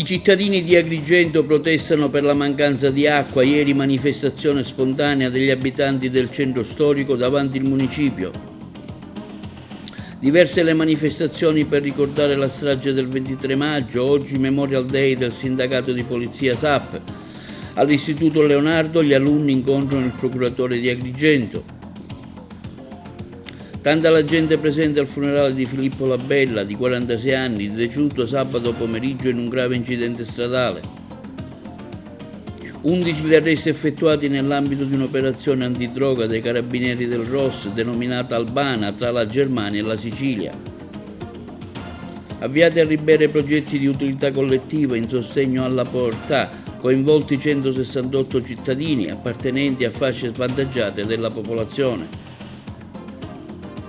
I cittadini di Agrigento protestano per la mancanza di acqua. Ieri manifestazione spontanea degli abitanti del centro storico davanti al municipio. Diverse le manifestazioni per ricordare la strage del 23 maggio, oggi Memorial Day del sindacato di polizia SAP. All'Istituto Leonardo gli alunni incontrano il procuratore di Agrigento. Tanta la gente presente al funerale di Filippo Labella, di 46 anni, deceduto sabato pomeriggio in un grave incidente stradale. 11 gli arresti effettuati nell'ambito di un'operazione antidroga dei carabinieri del ROS denominata Albana tra la Germania e la Sicilia. Avviati a Ribera progetti di utilità collettiva in sostegno alla povertà, coinvolti 168 cittadini appartenenti a fasce svantaggiate della popolazione.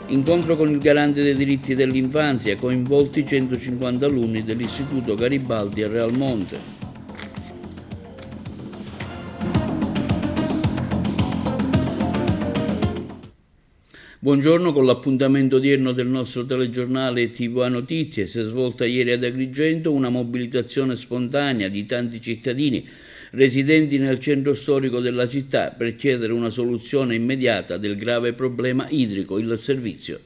Incontro con il garante dei diritti dell'infanzia, coinvolti 150 alunni dell'Istituto Garibaldi a Realmonte. Buongiorno, con l'appuntamento odierno del nostro telegiornale TVA Notizie. Si è svolta ieri ad Agrigento una mobilitazione spontanea di tanti cittadini residenti nel centro storico della città per chiedere una soluzione immediata del grave problema idrico, il servizio.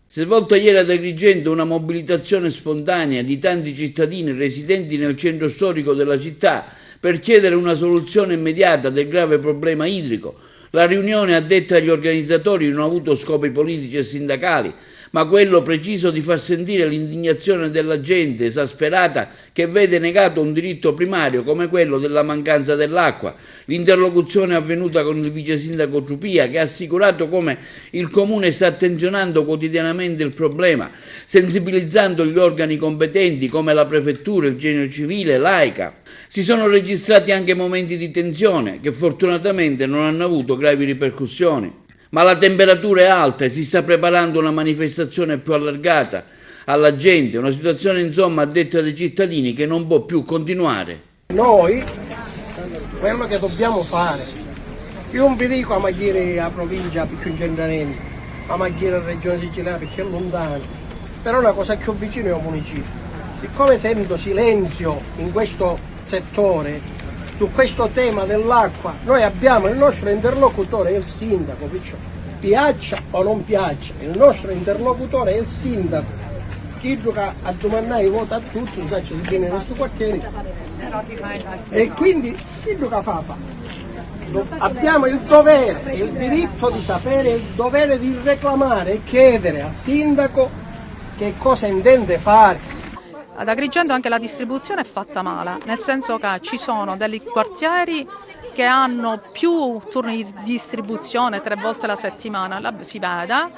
Si è svolta ieri ad Agrigento una mobilitazione spontanea di tanti cittadini residenti nel centro storico della città per chiedere una soluzione immediata del grave problema idrico. La riunione, a detta agli organizzatori, non ha avuto scopi politici e sindacali, ma quello preciso di far sentire l'indignazione della gente esasperata che vede negato un diritto primario come quello della mancanza dell'acqua. L'interlocuzione è avvenuta con il vice sindaco Trupia, che ha assicurato come il comune sta attenzionando quotidianamente il problema, sensibilizzando gli organi competenti come la prefettura, il genio civile, l'AICA. Si sono registrati anche momenti di tensione che fortunatamente non hanno avuto gravi ripercussioni. Ma la temperatura è alta e si sta preparando una manifestazione più allargata alla gente, una situazione insomma a detta dei cittadini che non può più continuare. Noi, quello che dobbiamo fare, io non vi dico a Maghiere a provincia più incentramente, a Maghiere a regione siciliana perché è lontano, però è una cosa più vicino al municipio. Siccome sento silenzio in questo settore, su questo tema dell'acqua, noi abbiamo il nostro interlocutore, è il sindaco, perciò, piaccia o non piaccia, il nostro interlocutore è il sindaco. Chi gioca a domandare vota a tutti, non sa se viene nel suo quartiere. E quindi chi gioca fa. Abbiamo il dovere, il diritto di sapere, il dovere di reclamare e chiedere al sindaco che cosa intende fare. Ad Agrigento anche la distribuzione è fatta male, nel senso che ci sono dei quartieri che hanno più turni di distribuzione 3 volte alla settimana, si vede,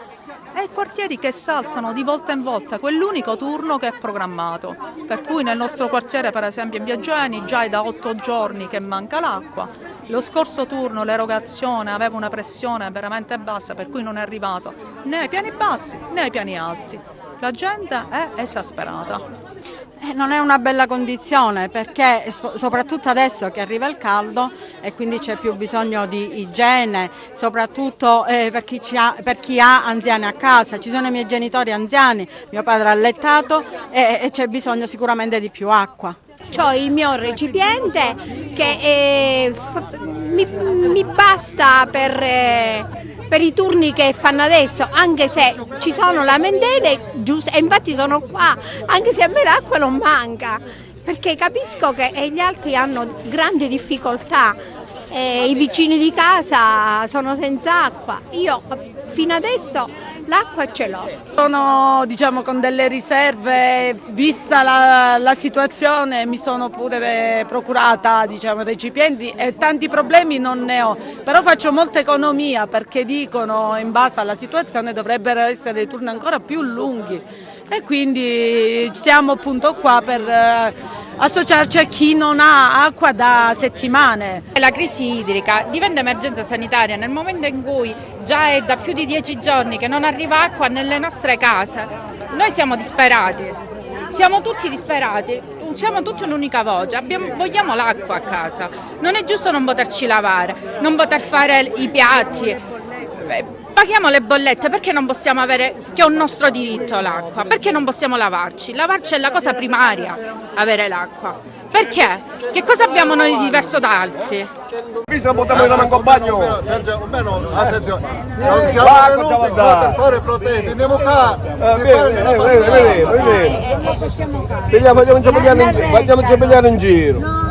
e quartieri che saltano di volta in volta quell'unico turno che è programmato. Per cui nel nostro quartiere, per esempio in Via Geni, già è da 8 giorni che manca l'acqua. Lo scorso turno l'erogazione aveva una pressione veramente bassa, per cui non è arrivato né ai piani bassi né ai piani alti. La gente è esasperata. Non è una bella condizione perché soprattutto adesso che arriva il caldo e quindi c'è più bisogno di igiene, soprattutto per chi ha anziani a casa. Ci sono i miei genitori anziani, mio padre è allettato e c'è bisogno sicuramente di più acqua. Ho il mio recipiente che mi basta per i turni che fanno adesso, anche se ci sono lamentele giuste, e infatti sono qua, anche se a me l'acqua non manca, perché capisco che gli altri hanno grandi difficoltà, i vicini di casa sono senza acqua, io fino adesso l'acqua ce l'ho. Sono con delle riserve, vista la situazione mi sono pure procurata recipienti e tanti problemi non ne ho, però faccio molta economia perché dicono in base alla situazione dovrebbero essere dei turni ancora più lunghi e quindi siamo appunto qua per associarci a chi non ha acqua da settimane. La crisi idrica diventa emergenza sanitaria nel momento in cui già è da più di 10 giorni che non arriva acqua nelle nostre case. Noi siamo disperati, siamo tutti disperati, siamo tutti un'unica voce, vogliamo l'acqua a casa, non è giusto non poterci lavare, non poter fare i piatti. paghiamo le bollette, perché non possiamo avere, che è un nostro diritto, l'acqua? Perché non possiamo lavarci? Lavarci è la cosa primaria, avere l'acqua. Perché? Che cosa abbiamo noi di diverso da altri? Attenzione, non siamo venuti qua per fare proteste, andiamo qua per fare una Facciamoci pigliare in giro.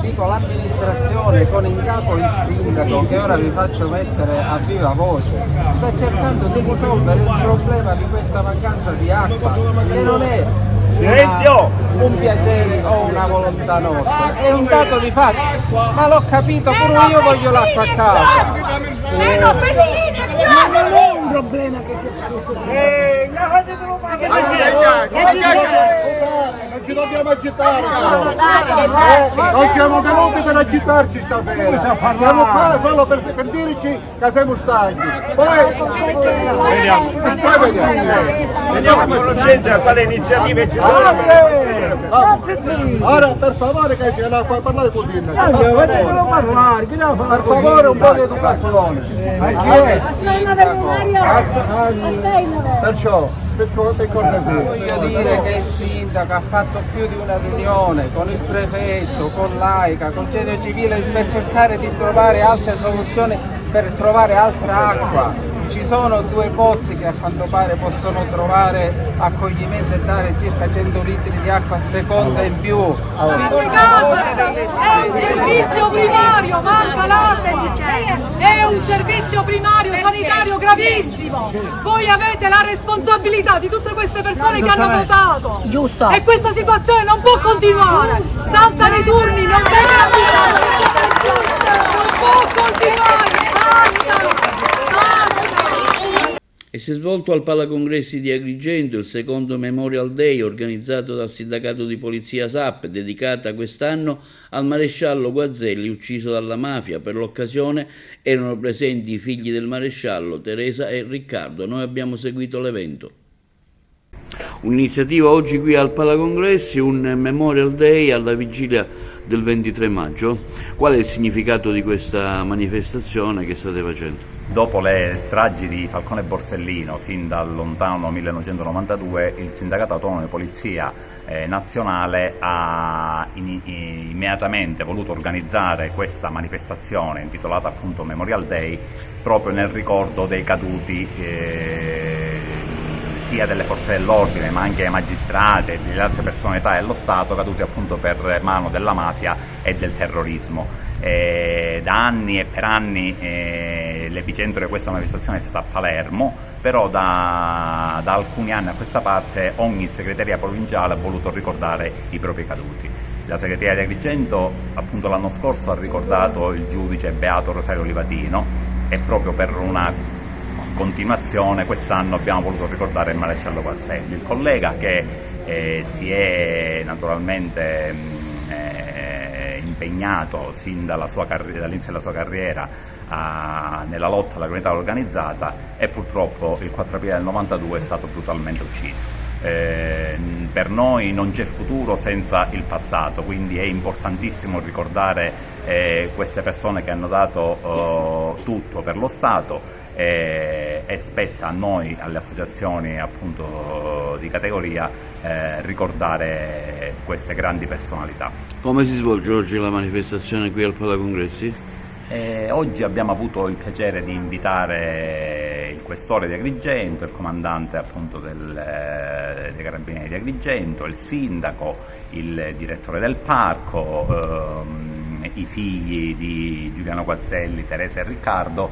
Dico l'amministrazione con in capo il sindaco, che ora vi faccio mettere a viva voce, sta cercando di risolvere il problema di questa mancanza di acqua, che non è un piacere o una volontà nostra, è un dato di fatto, ma l'ho capito, pure io voglio l'acqua a casa. Non è un problema che si è non ci dobbiamo agitare, non siamo venuti per agitarci stasera, siamo qua solo per dirci che siamo stanchi. Poi Vediamo a conoscenza quale iniziative ci sono. Ora per favore che ci puoi parlare così, per favore un po' di educazione. Perciò Voglio dire che il sindaco ha fatto più di una riunione con il prefetto, con l'AICA, con il genio civile per cercare di trovare altre soluzioni, per trovare altra acqua. Ci sono 2 pozzi che a quanto pare possono trovare accoglimento e dare circa 100 litri di acqua a seconda in più. È un servizio primario, manca l'acqua, è un servizio primario sanitario gravissimo. Voi avete la responsabilità di tutte queste persone che hanno votato. Giusto. E questa situazione non può continuare. Saltano i turni, non vengono affidati queste persone. Non può continuare. E si è svolto al Palacongressi di Agrigento il secondo Memorial Day organizzato dal sindacato di polizia SAP, dedicata quest'anno al maresciallo Guazelli ucciso dalla mafia. Per l'occasione erano presenti i figli del maresciallo, Teresa e Riccardo. Noi abbiamo seguito l'evento. Un'iniziativa oggi qui al Palacongressi, un Memorial Day alla vigilia del 23 maggio. Qual è il significato di questa manifestazione che state facendo? Dopo le stragi di Falcone e Borsellino, sin dal lontano 1992, il Sindacato Autonomo di Polizia Nazionale ha immediatamente voluto organizzare questa manifestazione intitolata appunto Memorial Day proprio nel ricordo dei caduti sia delle forze dell'ordine ma anche ai magistrati e delle altre personalità dello Stato caduti appunto per mano della mafia e del terrorismo. Da anni e per anni l'epicentro di questa manifestazione è stata a Palermo, però da alcuni anni a questa parte ogni segreteria provinciale ha voluto ricordare i propri caduti. La segreteria di Agrigento appunto l'anno scorso ha ricordato il giudice Beato Rosario Livatino e proprio per una continuazione quest'anno abbiamo voluto ricordare il maresciallo Guazelli, il collega che si è naturalmente impegnato sin dall'inizio della sua carriera nella lotta alla criminalità organizzata e purtroppo il 4 aprile del 92 è stato brutalmente ucciso. Per noi non c'è futuro senza il passato, quindi è importantissimo ricordare queste persone che hanno dato tutto per lo Stato e spetta a noi, alle associazioni appunto di categoria, ricordare queste grandi personalità. Come si svolge oggi la manifestazione qui al Palacongressi? Oggi abbiamo avuto il piacere di invitare il questore di Agrigento, il comandante appunto dei Carabinieri di Agrigento, il sindaco, il direttore del parco, i figli di Giuliano Guazelli, Teresa e Riccardo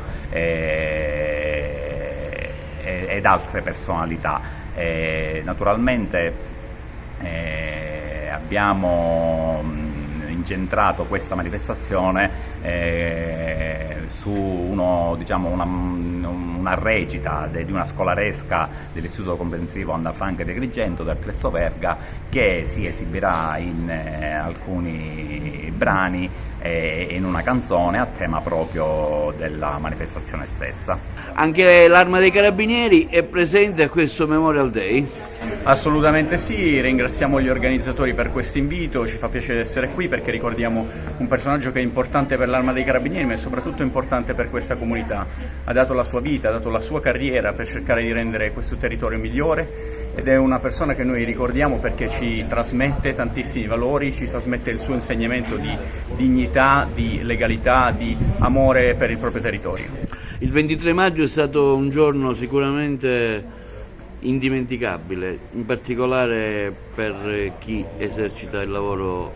ed altre personalità. Naturalmente abbiamo incentrato questa manifestazione su una recita di una scolaresca dell'Istituto Comprensivo Anna Franca di Agrigento del Plesso Verga, che si esibirà in alcuni brani e in una canzone a tema proprio della manifestazione stessa. Anche l'Arma dei Carabinieri è presente a questo Memorial Day? Assolutamente sì, ringraziamo gli organizzatori per questo invito, ci fa piacere essere qui perché ricordiamo un personaggio che è importante per l'Arma dei Carabinieri ma è soprattutto importante per questa comunità. Ha dato la sua vita, ha dato la sua carriera per cercare di rendere questo territorio migliore ed è una persona che noi ricordiamo perché ci trasmette tantissimi valori, ci trasmette il suo insegnamento di dignità, di legalità, di amore per il proprio territorio. Il 23 maggio è stato un giorno sicuramente indimenticabile, in particolare per chi esercita il lavoro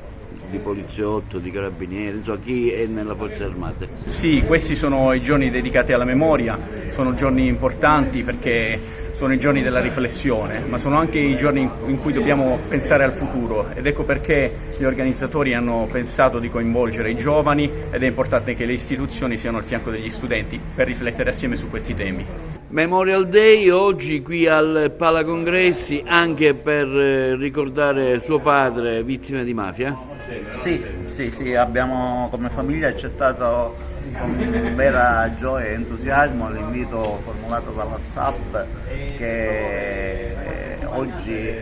di poliziotto, di carabinieri, insomma chi è nelle forze armate. Sì, questi sono i giorni dedicati alla memoria, sono giorni importanti perché sono i giorni della riflessione, ma sono anche i giorni in cui dobbiamo pensare al futuro ed ecco perché gli organizzatori hanno pensato di coinvolgere i giovani ed è importante che le istituzioni siano al fianco degli studenti per riflettere assieme su questi temi. Memorial Day oggi qui al Palacongressi anche per ricordare suo padre vittima di mafia? Sì, abbiamo come famiglia accettato con vera gioia e entusiasmo l'invito formulato dalla SAP che oggi,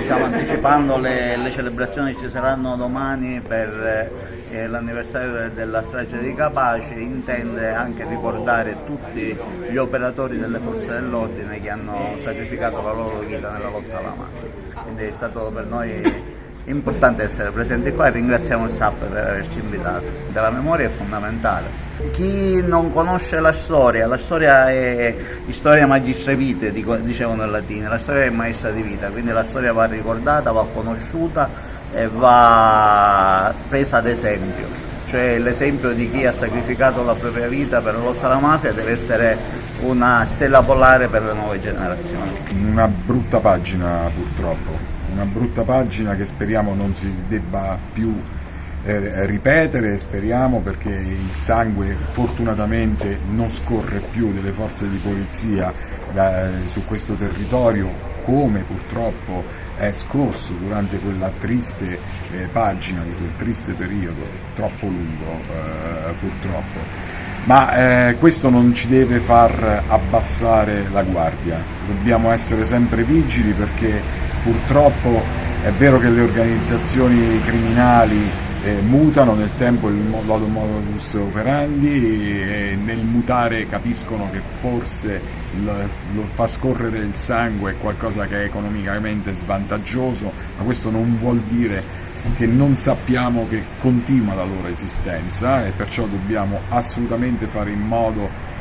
anticipando le celebrazioni che ci saranno domani per l'anniversario della strage di Capaci, intende anche ricordare tutti gli operatori delle forze dell'ordine che hanno sacrificato la loro vita nella lotta alla mafia. Quindi è stato per noi importante essere presenti qua e ringraziamo il SAP per averci invitato. Della memoria è fondamentale. Chi non conosce la storia è storia magistra vitae, dicevano in latino, la storia è maestra di vita, quindi la storia va ricordata, va conosciuta e va presa ad esempio, cioè l'esempio di chi ha sacrificato la propria vita per la lotta alla mafia deve essere una stella polare per le nuove generazioni. Una brutta pagina purtroppo, una brutta pagina che speriamo non si debba più ripetere, speriamo, perché il sangue fortunatamente non scorre più delle forze di polizia su questo territorio come purtroppo è scorso durante quella triste pagina di quel triste periodo, troppo lungo purtroppo. Ma questo non ci deve far abbassare la guardia, dobbiamo essere sempre vigili perché purtroppo è vero che le organizzazioni criminali mutano nel tempo il modus operandi e nel mutare capiscono che forse lo fa scorrere il sangue è qualcosa che è economicamente svantaggioso, ma questo non vuol dire che non sappiamo che continua la loro esistenza e perciò dobbiamo assolutamente fare in modo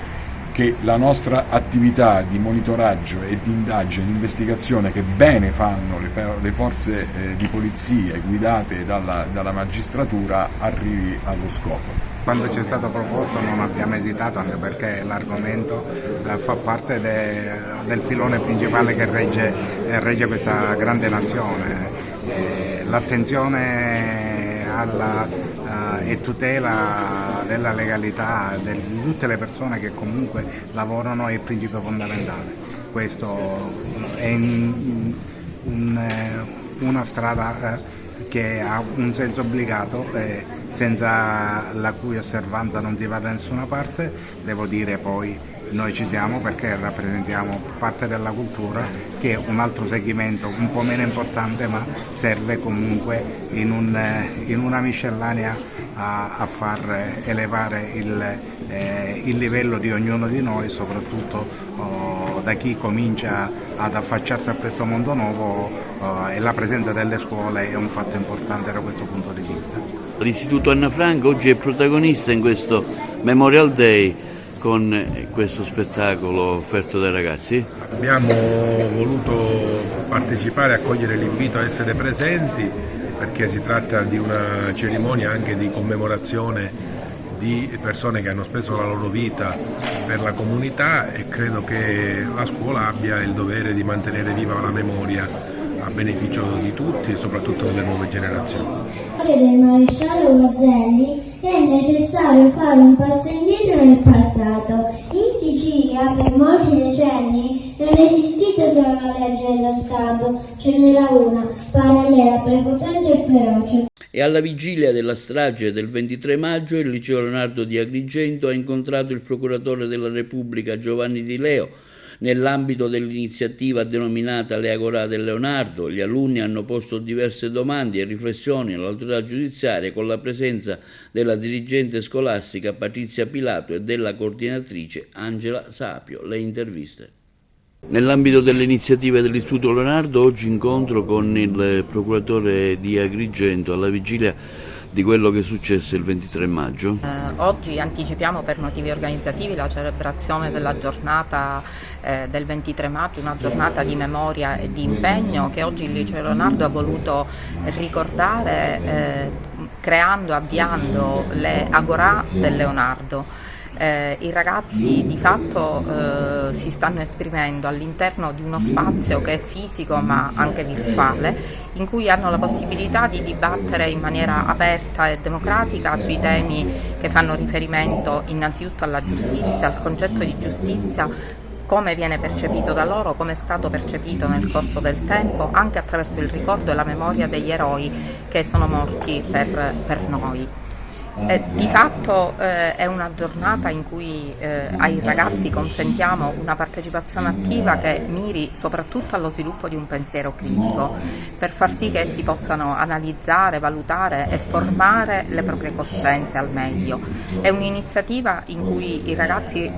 che la nostra attività di monitoraggio e di indagine, di investigazione che bene fanno le forze di polizia guidate dalla magistratura arrivi allo scopo. Quando ci è stato proposto non abbiamo esitato, anche perché l'argomento fa parte del filone principale che regge questa grande nazione. L'attenzione alla e tutela della legalità di tutte le persone che comunque lavorano è il principio fondamentale. Questo è una strada che ha un senso obbligato, senza la cui osservanza non si va da nessuna parte. Devo dire poi noi ci siamo perché rappresentiamo parte della cultura, che è un altro segmento un po' meno importante, ma serve comunque in una miscellanea a far elevare il livello di ognuno di noi, soprattutto da chi comincia ad affacciarsi a questo mondo nuovo, e la presenza delle scuole è un fatto importante da questo punto di vista. L'Istituto Anna Frank oggi è protagonista in questo Memorial Day con questo spettacolo offerto dai ragazzi. Abbiamo voluto partecipare e accogliere l'invito a essere presenti perché si tratta di una cerimonia anche di commemorazione di persone che hanno speso la loro vita per la comunità e credo che la scuola abbia il dovere di mantenere viva la memoria a beneficio di tutti e soprattutto delle nuove generazioni. Del maresciallo Ugazzelli è necessario fare un passo indietro nel passato. In Sicilia per molti decenni non è esistita solo la legge dello Stato, ce n'era una, parallela, prepotente e feroce. E alla vigilia della strage del 23 maggio il Liceo Leonardo di Agrigento ha incontrato il procuratore della Repubblica Giovanni Di Leo. Nell'ambito dell'iniziativa denominata Le Agorà del Leonardo, gli alunni hanno posto diverse domande e riflessioni all'autorità giudiziaria con la presenza della dirigente scolastica Patrizia Pilato e della coordinatrice Angela Sapio. Le interviste. Nell'ambito delle iniziative dell'Istituto Leonardo, oggi incontro con il procuratore di Agrigento alla vigilia di quello che è successo il 23 maggio. Oggi anticipiamo per motivi organizzativi la celebrazione della giornata del 23 maggio, una giornata di memoria e di impegno che oggi il Liceo Leonardo ha voluto ricordare avviando le Agorà del Leonardo. I ragazzi di fatto si stanno esprimendo all'interno di uno spazio che è fisico ma anche virtuale, in cui hanno la possibilità di dibattere in maniera aperta e democratica sui temi che fanno riferimento innanzitutto alla giustizia, al concetto di giustizia, come viene percepito da loro, come è stato percepito nel corso del tempo, anche attraverso il ricordo e la memoria degli eroi che sono morti per noi. Di fatto è una giornata in cui ai ragazzi consentiamo una partecipazione attiva che miri soprattutto allo sviluppo di un pensiero critico, per far sì che essi possano analizzare, valutare e formare le proprie coscienze al meglio. È un'iniziativa in cui i ragazzi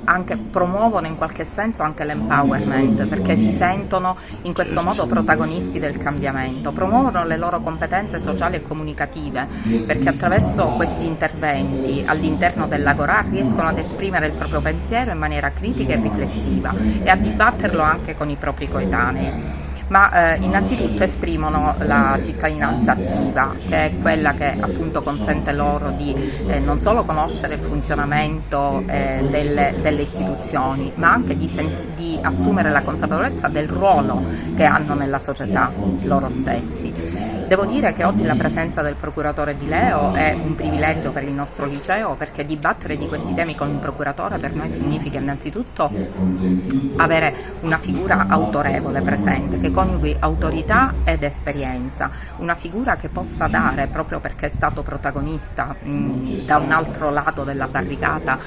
anche promuovono in qualche senso anche l'empowerment, perché si sentono in questo modo protagonisti del cambiamento, promuovono le loro competenze sociali e comunicative, perché attraverso questi interventi all'interno dell'Agorà riescono ad esprimere il proprio pensiero in maniera critica e riflessiva e a dibatterlo anche con i propri coetanei. Ma innanzitutto esprimono la cittadinanza attiva, che è quella che appunto consente loro di non solo conoscere il funzionamento delle istituzioni, ma anche di assumere la consapevolezza del ruolo che hanno nella società loro stessi. Devo dire che oggi la presenza del procuratore Di Leo è un privilegio per il nostro liceo, perché dibattere di questi temi con un procuratore per noi significa innanzitutto avere una figura autorevole presente, che coniughi autorità ed esperienza, una figura che possa dare, proprio perché è stato protagonista da un altro lato della barricata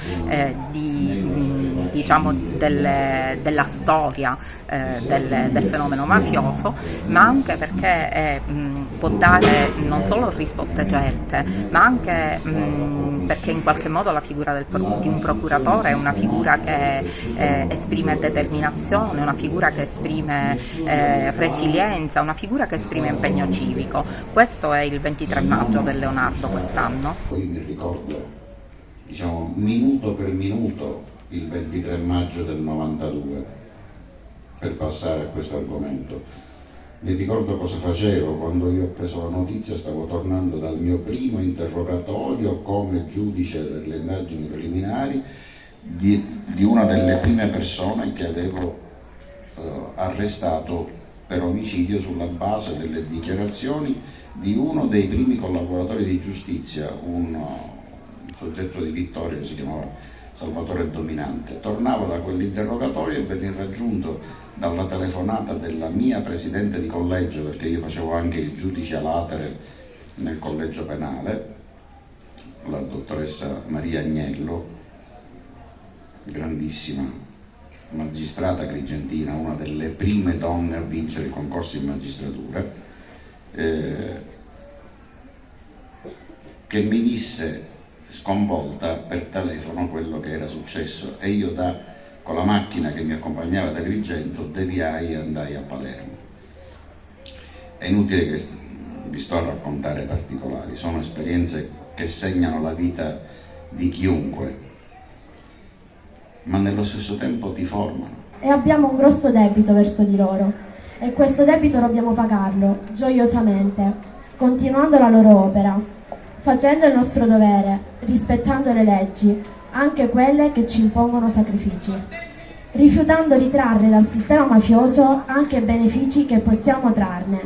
della storia del fenomeno mafioso, ma anche perché può dare non solo risposte certe, ma anche perché in qualche modo la figura di un procuratore è una figura che esprime determinazione, una figura che esprime resilienza, una figura che esprime impegno civico. Questo è il 23 maggio del Leonardo quest'anno. Poi mi ricordo, minuto per minuto, il 23 maggio del 92, per passare a questo argomento. Mi ricordo cosa facevo quando io ho preso la notizia, stavo tornando dal mio primo interrogatorio come giudice delle indagini preliminari di una delle prime persone che avevo arrestato per omicidio sulla base delle dichiarazioni di uno dei primi collaboratori di giustizia, un soggetto di Vittorio, si chiamava Salvatore Dominante. Tornavo da quell'interrogatorio e venni raggiunto dalla telefonata della mia presidente di collegio, perché io facevo anche il giudice a latere nel collegio penale, la dottoressa Maria Agnello, grandissima magistrata agrigentina, una delle prime donne a vincere i concorsi in magistratura, che mi disse sconvolta per telefono quello che era successo, e io con la macchina che mi accompagnava ad Agrigento deviai e andai a Palermo. È inutile che vi sto a raccontare particolari, sono esperienze che segnano la vita di chiunque, ma nello stesso tempo ti formano. E abbiamo un grosso debito verso di loro, e questo debito dobbiamo pagarlo gioiosamente, continuando la loro opera, facendo il nostro dovere, rispettando le leggi, anche quelle che ci impongono sacrifici, rifiutando di trarre dal sistema mafioso anche i benefici che possiamo trarne,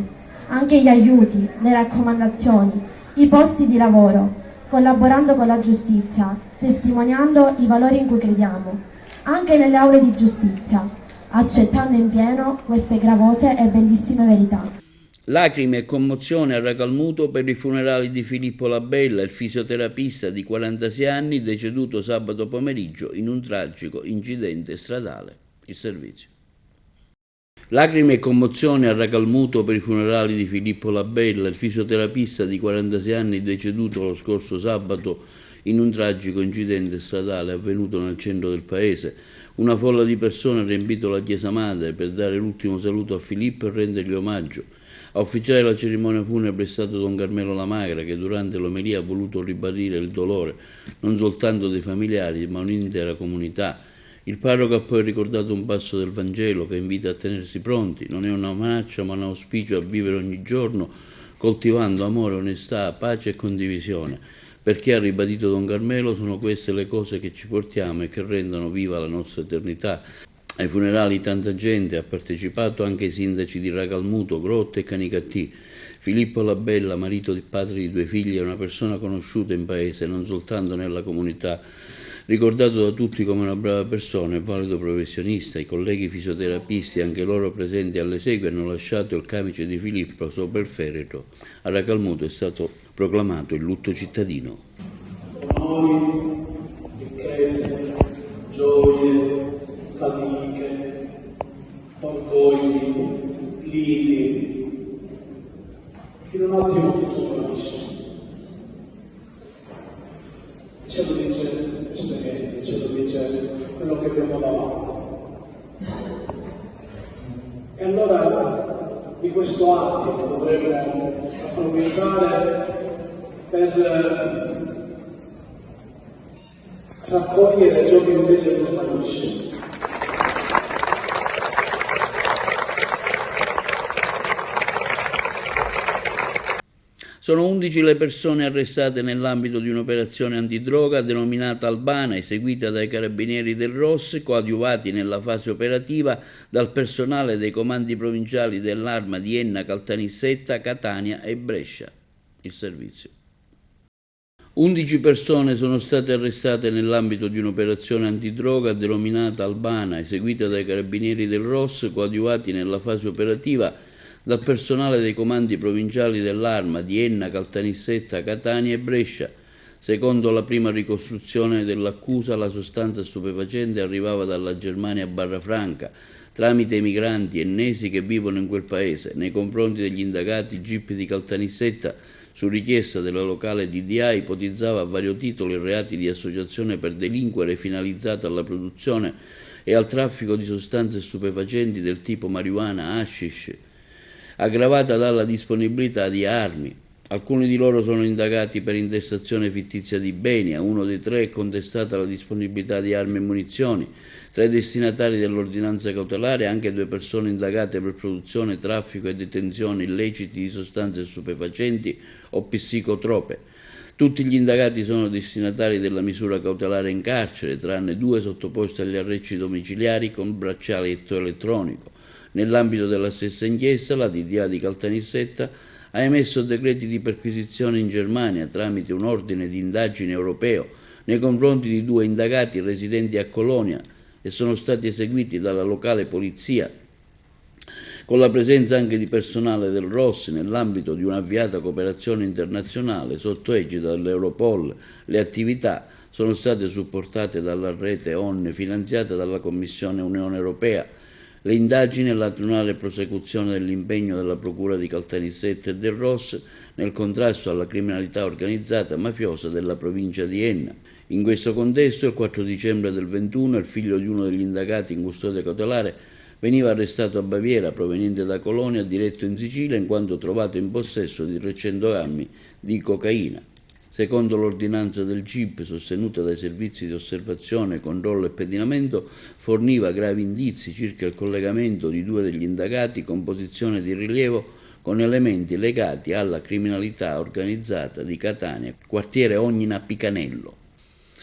anche gli aiuti, le raccomandazioni, i posti di lavoro, collaborando con la giustizia, testimoniando i valori in cui crediamo, anche nelle aule di giustizia, accettando in pieno queste gravose e bellissime verità. Lacrime e commozione a Racalmuto per i funerali di Filippo Labella, il fisioterapista di 46 anni deceduto sabato pomeriggio in un tragico incidente stradale. Il servizio. Lacrime e commozione a Racalmuto per i funerali di Filippo Labella, il fisioterapista di 46 anni deceduto lo scorso sabato in un tragico incidente stradale avvenuto nel centro del paese. Una folla di persone ha riempito la chiesa madre per dare l'ultimo saluto a Filippo e rendergli omaggio. A ufficiare la cerimonia funebre è stato Don Carmelo Lamagra, che durante l'omelia ha voluto ribadire il dolore non soltanto dei familiari ma un'intera comunità. Il parroco ha poi ricordato un passo del Vangelo che invita a tenersi pronti, non è una minaccia ma un auspicio a vivere ogni giorno coltivando amore, onestà, pace e condivisione. Perché ha ribadito Don Carmelo, sono queste le cose che ci portiamo e che rendono viva la nostra eternità. Ai funerali tanta gente ha partecipato, anche i sindaci di Racalmuto, Grotta e Canicattì. Filippo Labella, marito e padre di 2 figli, è una persona conosciuta in paese, non soltanto nella comunità. Ricordato da tutti come una brava persona e valido professionista, i colleghi fisioterapisti, anche loro presenti alle esequie, hanno lasciato il camice di Filippo sopra il feretro. A Racalmuto è stato proclamato il lutto cittadino. Amori, ricchezze, gioie, fatiche, orgogli, liti. In un attimo tutto svanisce. Ce lo dice l'esperienza, ce lo dice quello che abbiamo davanti. E allora di questo attimo dovremmo approfittare per raccogliere ciò che invece non svanisce. Sono 11 le persone arrestate nell'ambito di un'operazione antidroga denominata Albana, eseguita dai carabinieri del ROS, coadiuvati nella fase operativa dal personale dei comandi provinciali dell'Arma di Enna, Caltanissetta, Catania e Brescia. Il servizio. 11 persone sono state arrestate nell'ambito di un'operazione antidroga denominata Albana, eseguita dai carabinieri del ROS, coadiuvati nella fase operativa dal personale dei comandi provinciali dell'Arma di Enna, Caltanissetta, Catania e Brescia. Secondo la prima ricostruzione dell'accusa, la sostanza stupefacente arrivava dalla Germania Barrafranca, tramite i migranti ennesi che vivono in quel paese. Nei confronti degli indagati, il GIP di Caltanissetta, su richiesta della locale DDA, ipotizzava a vario titolo i reati di associazione per delinquere finalizzata alla produzione e al traffico di sostanze stupefacenti del tipo marijuana, hashish, aggravata dalla disponibilità di armi. Alcuni di loro sono indagati per intestazione fittizia di beni, a uno dei 3 è contestata la disponibilità di armi e munizioni. Tra i destinatari dell'ordinanza cautelare anche 2 persone indagate per produzione, traffico e detenzione illeciti di sostanze stupefacenti o psicotrope. Tutti gli indagati sono destinatari della misura cautelare in carcere, tranne 2 sottoposti agli arresti domiciliari con braccialetto elettronico. Nell'ambito della stessa inchiesta, la DDA di Caltanissetta ha emesso decreti di perquisizione in Germania tramite un ordine di indagine europeo nei confronti di 2 indagati residenti a Colonia e sono stati eseguiti dalla locale polizia con la presenza anche di personale del ROS nell'ambito di un'avviata cooperazione internazionale sotto egida dell'Europol. Le attività sono state supportate dalla rete ONN finanziata dalla Commissione Unione Europea. Le indagini e la naturale prosecuzione dell'impegno della Procura di Caltanissetta e del ROS nel contrasto alla criminalità organizzata mafiosa della provincia di Enna. In questo contesto, il 4 dicembre del 21, il figlio di uno degli indagati in custodia cautelare veniva arrestato a Baviera, proveniente da Colonia, diretto in Sicilia, in quanto trovato in possesso di 300 grammi di cocaina. Secondo l'ordinanza del GIP, sostenuta dai servizi di osservazione, controllo e pedinamento, forniva gravi indizi circa il collegamento di 2 degli indagati con posizione di rilievo con elementi legati alla criminalità organizzata di Catania, quartiere Ognina Picanello.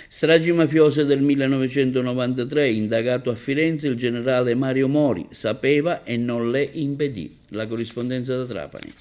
Stragi mafiose del 1993, indagato a Firenze il generale Mario Mori, sapeva e non le impedì. La corrispondenza da Trapani.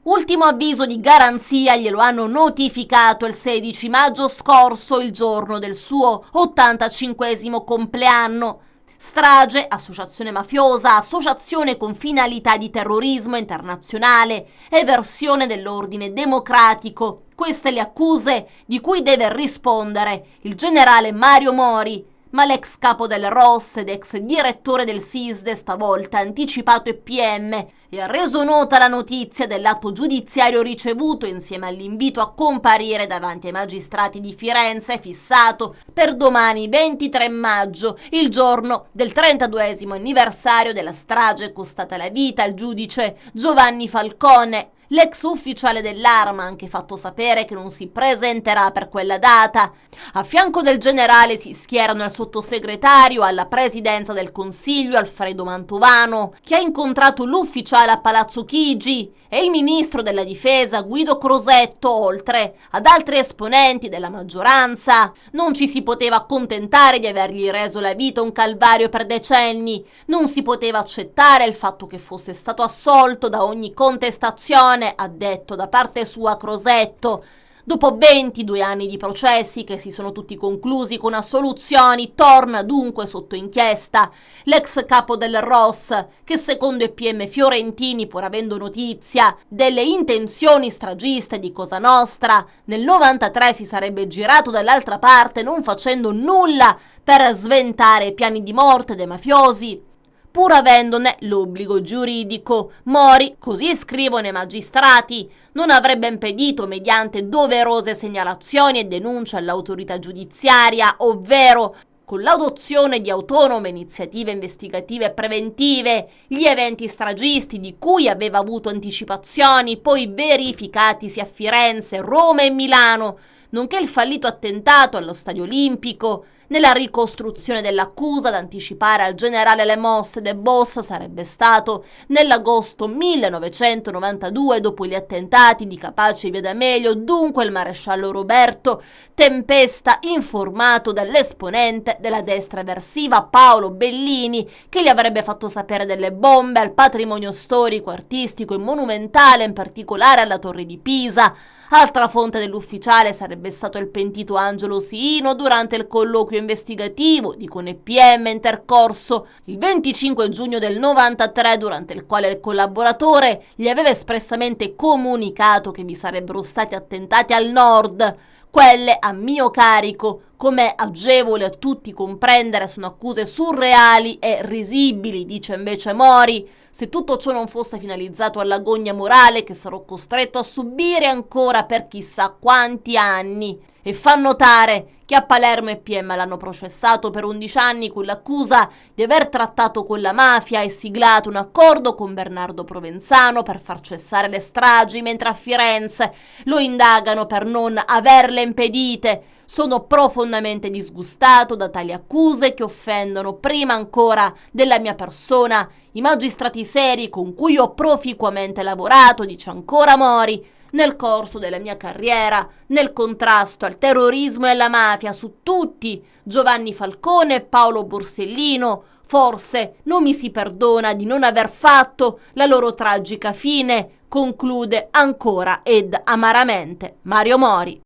Ultimo avviso di garanzia glielo hanno notificato il 16 maggio scorso, il giorno del suo 85esimo compleanno. Strage, associazione mafiosa, associazione con finalità di terrorismo internazionale, eversione dell'ordine democratico. Queste le accuse di cui deve rispondere il generale Mario Mori, ma l'ex capo del ROS ed ex direttore del SISDE stavolta ha anticipato EPM e ha reso nota la notizia dell'atto giudiziario ricevuto insieme all'invito a comparire davanti ai magistrati di Firenze fissato per domani 23 maggio, il giorno del 32esimo anniversario della strage costata la vita al giudice Giovanni Falcone. L'ex ufficiale dell'Arma ha anche fatto sapere che non si presenterà per quella data. A fianco del generale si schierano il sottosegretario alla presidenza del Consiglio Alfredo Mantovano, che ha incontrato l'ufficiale a Palazzo Chigi, e il ministro della difesa Guido Crosetto, oltre ad altri esponenti della maggioranza. Non ci si poteva accontentare di avergli reso la vita un calvario per decenni, non si poteva accettare il fatto che fosse stato assolto da ogni contestazione, ha detto da parte sua Crosetto. Dopo 22 anni di processi che si sono tutti conclusi con assoluzioni, torna dunque sotto inchiesta l'ex capo del ROS, che secondo EPM Fiorentini, pur avendo notizia delle intenzioni stragiste di Cosa Nostra, nel 93 si sarebbe girato dall'altra parte non facendo nulla per sventare i piani di morte dei mafiosi, pur avendone l'obbligo giuridico. Mori, così scrivono i magistrati, non avrebbe impedito mediante doverose segnalazioni e denunce all'autorità giudiziaria, ovvero con l'adozione di autonome iniziative investigative e preventive, gli eventi stragisti di cui aveva avuto anticipazioni poi verificatisi a Firenze, Roma e Milano, nonché il fallito attentato allo Stadio Olimpico. Nella ricostruzione dell'accusa, ad anticipare al generale le mosse del boss sarebbe stato nell'agosto 1992, dopo gli attentati di Capaci e Via D'Amelio, dunque il maresciallo Roberto Tempesta, informato dall'esponente della destra eversiva Paolo Bellini, che gli avrebbe fatto sapere delle bombe al patrimonio storico, artistico e monumentale, in particolare alla Torre di Pisa. Altra fonte dell'ufficiale sarebbe stato il pentito Angelo Siino durante il colloquio investigativo di con EPM intercorso il 25 giugno del 93, durante il quale il collaboratore gli aveva espressamente comunicato che vi sarebbero stati attentati al nord. Quelle a mio carico, come agevole a tutti comprendere, sono accuse surreali e risibili, dice invece Mori. Se tutto ciò non fosse finalizzato all'agonia morale che sarò costretto a subire ancora per chissà quanti anni. E fa notare che a Palermo EPM l'hanno processato per 11 anni con l'accusa di aver trattato con la mafia e siglato un accordo con Bernardo Provenzano per far cessare le stragi, mentre a Firenze lo indagano per non averle impedite. Sono profondamente disgustato da tali accuse che offendono prima ancora della mia persona i magistrati seri con cui ho proficuamente lavorato, dice ancora Mori, nel corso della mia carriera, nel contrasto al terrorismo e alla mafia su tutti, Giovanni Falcone e Paolo Borsellino. Forse non mi si perdona di non aver fatto la loro tragica fine, conclude ancora ed amaramente Mario Mori.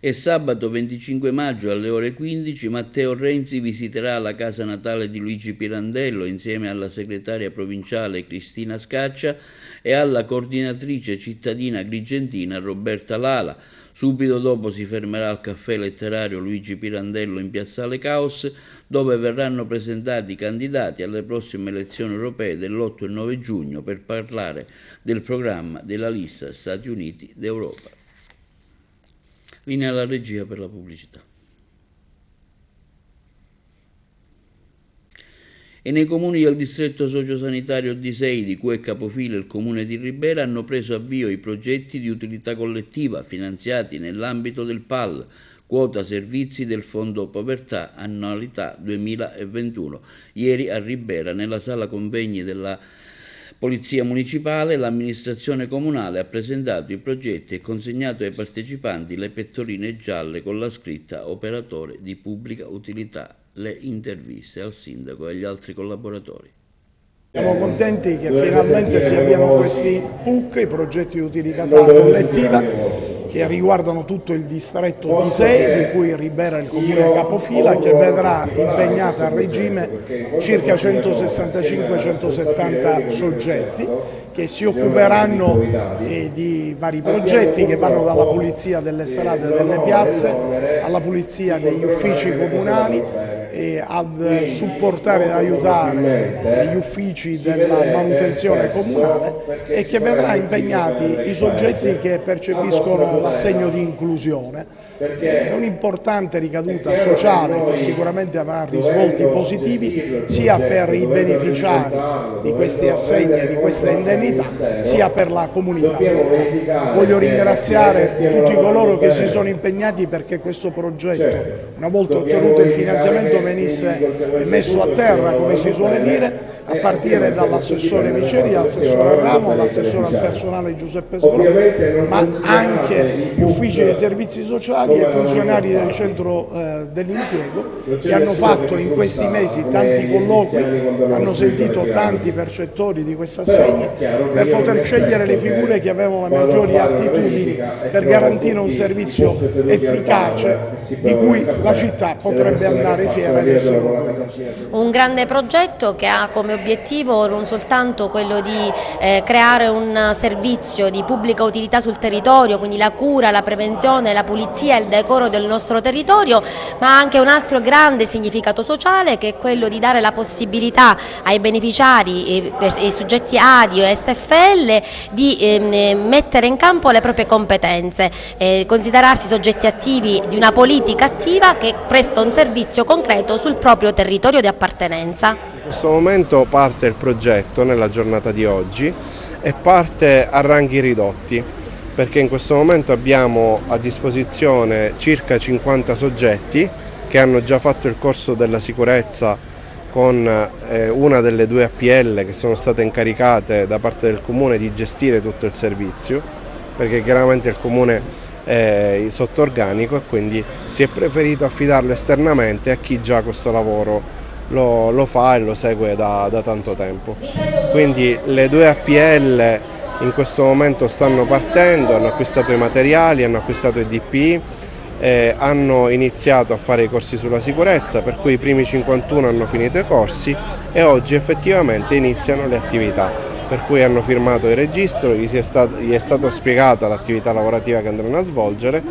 E sabato 25 maggio alle ore 15 Matteo Renzi visiterà la casa natale di Luigi Pirandello insieme alla segretaria provinciale Cristina Scaccia e alla coordinatrice cittadina agrigentina Roberta Lala. Subito dopo si fermerà al caffè letterario Luigi Pirandello in Piazzale Caos, dove verranno presentati i candidati alle prossime elezioni europee dell'8 e 9 giugno per parlare del programma della lista Stati Uniti d'Europa. Linea alla regia per la pubblicità. E nei comuni del distretto sociosanitario D6, di cui è capofila il comune di Ribera, hanno preso avvio i progetti di utilità collettiva finanziati nell'ambito del PAL, quota servizi del Fondo Povertà, annualità 2021. Ieri a Ribera, nella sala convegni della Polizia Municipale, l'amministrazione comunale ha presentato i progetti e consegnato ai partecipanti le pettorine gialle con la scritta operatore di pubblica utilità. Le interviste al sindaco e agli altri collaboratori. Siamo contenti che finalmente si abbiano questi PUC, i progetti di utilità collettiva, che riguardano tutto il distretto di Sei, di cui Ribera è il comune capofila, che vedrà impegnata a regime circa 165-170 soggetti che si occuperanno di vari progetti che vanno dalla pulizia delle strade e delle piazze alla pulizia degli uffici comunali e ad supportare ed aiutare gli uffici della manutenzione comunale, e che vedrà impegnati i soggetti che percepiscono l'assegno di inclusione. È un'importante ricaduta sociale che sicuramente avrà risvolti positivi sia per i beneficiari di questi assegni e di queste indennità, sia per la comunità tutta. Voglio ringraziare tutti coloro che si sono impegnati perché questo progetto, una volta ottenuto il finanziamento, venisse messo a terra, come si suole dire, a partire dall'assessore Miceri, all'assessore Ramo, all'assessore al personale Giuseppe Sgro, ma anche gli uffici dei servizi sociali e i funzionari del centro dell'impiego, che hanno fatto in questi mesi tanti colloqui, hanno sentito tanti percettori di questi assegni per poter scegliere le figure che avevano le maggiori attitudini per garantire un servizio efficace di cui la città potrebbe andare fiera ed essere orgogliosa. Un grande progetto che ha come obiettivo non soltanto quello di creare un servizio di pubblica utilità sul territorio, quindi la cura, la prevenzione, la pulizia e il decoro del nostro territorio, ma anche un altro grande significato sociale, che è quello di dare la possibilità ai beneficiari e soggetti ADI o SFL di mettere in campo le proprie competenze, considerarsi soggetti attivi di una politica attiva che presta un servizio concreto sul proprio territorio di appartenenza. In questo momento parte il progetto nella giornata di oggi e parte a ranghi ridotti, perché in questo momento abbiamo a disposizione circa 50 soggetti che hanno già fatto il corso della sicurezza con una delle 2 APL che sono state incaricate da parte del Comune di gestire tutto il servizio, perché chiaramente il Comune è sotto organico e quindi si è preferito affidarlo esternamente a chi già questo lavoro lo fa e lo segue da tanto tempo. Quindi le 2 APL in questo momento stanno partendo, hanno acquistato i materiali, hanno acquistato i DPI, hanno iniziato a fare i corsi sulla sicurezza, per cui i primi 51 hanno finito i corsi e oggi effettivamente iniziano le attività, per cui hanno firmato il registro, gli è stato spiegata l'attività lavorativa che andranno a svolgere